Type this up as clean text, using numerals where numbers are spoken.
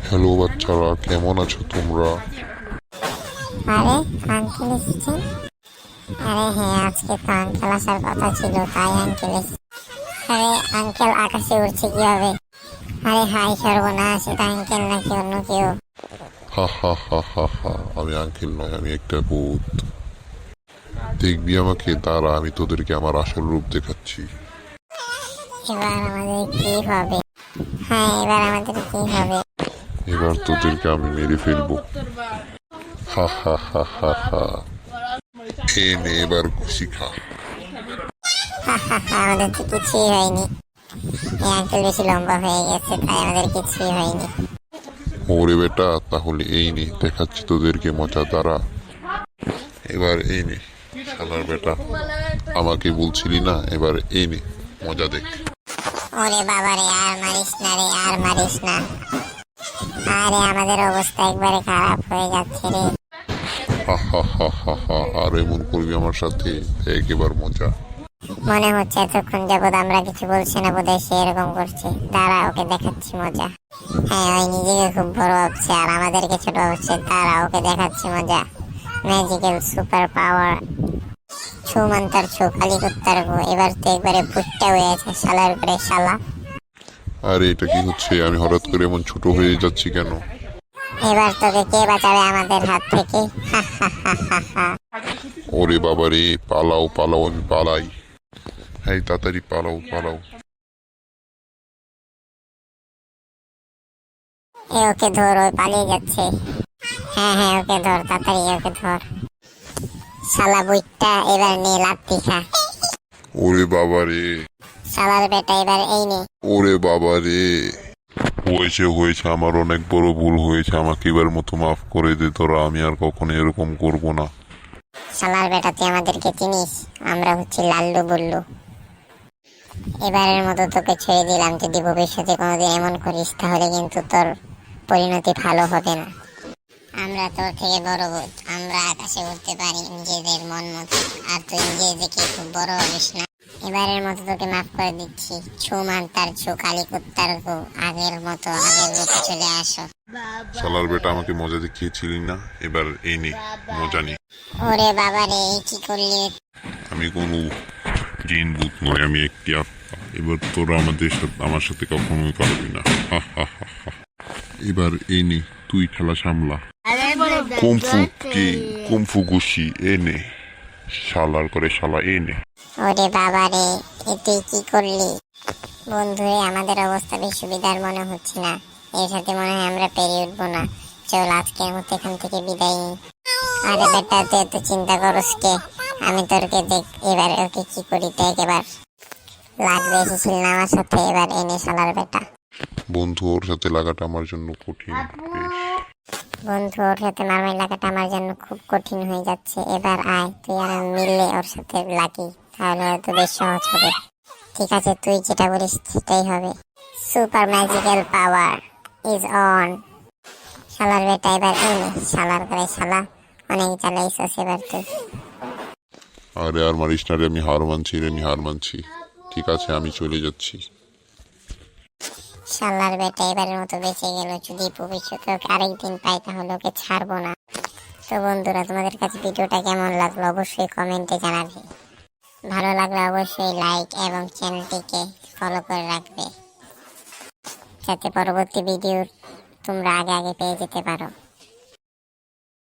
Hello বাচ্চারা, কেমন আছো তোমরা? আরে আঙ্কেল এসেছেন। আরে হ্যাঁ, আজকে তো আঙ্কেল আসার কথা ছিল, তাই আঙ্কেল এসেছে। আরে আঙ্কেল আকাশে উড়ছে কিভাবে? আরে হাই, সর্বনাশ, এটা আঙ্কেল নাকি অন্য কেউ? হা হা হা হা হা, আমি আঙ্কেল নয়, আমি একটা ভূত। দেখবি আমাকে, দাঁড়া, আমি তোদেরকে আমার আসল রূপ দেখাচ্ছি। এবার আমাদের কি হবে? হ্যাঁ, এবার আমাদের কি হবে? এবার তোদেরকে আমি মেরে ফেলবো। হা হা হা হা হা। এ নে, এবার খুশি খা। আমাদের তো কিছুই হয়নি। এই আঙ্কেল বেশি লম্বা হয়ে গেছে, তাই আমাদের কিছুই হয়নি। ওরে বেটা, তাহলে এই নে, দেখাচ্ছি তোদেরকে মজা, দাঁড়া। এবার এই নে, শালার বেটা, আমাকে বলছিলি না, এবার এই নে, মজা দেখ। ওরে বাবা রে, আর মারিস না রে, আর মারিস না। আরে আমাদের অবস্থা একবারে খারাপ হয়ে যাচ্ছে রে। হা হা হা হা হা, আর এমন করবি আমার সাথে? একেবার মজা। মনে হচ্ছে এতক্ষণ যাবৎ আমরা কিছু বলছি না, বোধহয় সে এরকম করছে। দাঁড়া, ওকে দেখাচ্ছি মজা। হ্যাঁ, ওই নিজেকে খুব বড় ভাবছে আর আমাদেরকে ছোট ভাবছে। দাঁড়া, ওকে দেখাচ্ছি মজা। ম্যাজিক্যাল সুপার পাওয়ার, ছু মন্তার ছু, কালী কুত্তার গো। এবার তো একবারে ফুটটা হয়ে আছে শালার করে শালা। আরে এটা কি হচ্ছে? আমি হঠাৎ করে এমন ছোট হয়ে যাচ্ছি কেন? এবার তোকে কে বাঁচাবে আমাদের হাত থেকে? হা হা হা হা হা। ওরে বাবা রে, পালাও পালাও, আমি পালাই। হ্যাঁ, তাড়াতাড়ি পালাও পালাও। ওকে ধর, ওই পালিয়ে যাচ্ছে। হ্যাঁ হ্যাঁ, ওকে ধর, তাড়াতাড়ি ওকে ধর। শালা বুইট্টা, এবার নে লাত্তি খা। ওরে বাবা রে, শালার বেটা, এবার এই নে। ওরে বাবা রে। হয়েছে হয়েছে, আমার অনেক বড় ভুল হয়েছে, আমাকে এবার মতো মাফ করে দে তোরা, আমি আর কখনো এরকম করব না। শালার বেটা, তুই আমাদেরকে চিনিস? আমরা হচ্ছি লাল্লু বুল্লু। এবারের মতো তোকে ছেড়ে দিলাম। যদি ভবিষ্যতে কোনোদিন এমন করিস, তাহলে কিন্তু তোর পরিণতি ভালো হবে না। আমরা তোর থেকে বড় ভূত, আমরা আকাশে উঠতে পারি নিজেদের মন মতো। আর তুই নিজেকে খুব বড় ভাবিস না। এবারের মতো তোকে মাফ করে দিচ্ছি। ছু মান্তার ছু, কালী কুত্তার গো। আগের মতো আগের রূপে চলে আসো। শালার বেটা, আমাকে মজা দেখিয়েছিলি না, এবার এই নে, মজা নে। ওরে বাবা রে, এই কি করলি? আমি কোনো জিন ভূত নয়, আমি একটি আত্মা। এবার তোরা আমার সাথে কখনোই পারবি না। হা হা হা হা। এবার এই নে, তুই খেলা সামলা। কুমফু কি, কুমফু ঘুষি, এ নে, শালার করে শালা, এ নে। ওরে বাবা রে, এ তুই কি করলি? বন্ধুরে, আমাদের অবস্থা বেশ সুবিধার মনে হচ্ছে না। এর সাথে মনে হয় আমরা পেরিয়ে উঠবো না। চল আজকের মতো এখান থেকে বিদায় নিই। আরে বেটা, তুই এত চিন্তা করস কে? আমি তোরকে দেখ, এবার ওকে কি করি দেখ। এবার লাগবে এসেছিল না আমার সাথে, এবার এনে শালার বেটা। বন্ধু, ওর সাথে লাগাটা আমার জন্য কঠিন বেশ। বন্ধু, ওর সাথে মারামারি লাগাটা আমার জন্য খুব কঠিন হয়ে যাচ্ছে। এবার আয়, তুই আর আমি মিললে ওর সাথে লাগি, তাহলে হয়তো বেশ সহজ হবে। ঠিক আছে, তুই যেটা বলিস সেটাই হবে। Super magical power is on. শালার বেটা, এবার এনে শালার করে শালা। অনেক জ্বালাইছিস এবার তুই। আরে আর মারিস না রে, আমি হার মানছি রে, আমি হার মানছি। ঠিক আছে, আমি চলে যাচ্ছি। শালার বেটা এবারের মতো বেঁচে গেল। যদি ভবিষ্যতে ওকে আরেকদিন পাই, তাহলে ওকে ছাড়বো না। তো বন্ধুরা, তোমাদের কাছে ভিডিওটা কেমন লাগলো অবশ্যই কমেন্টে জানাবে। ভালো লাগলে অবশ্যই লাইক এবং চ্যানেলটিকে ফলো করে রাখবে, যাতে পরবর্তী ভিডিও তোমরা আগে আগে পেয়ে যেতে পারো।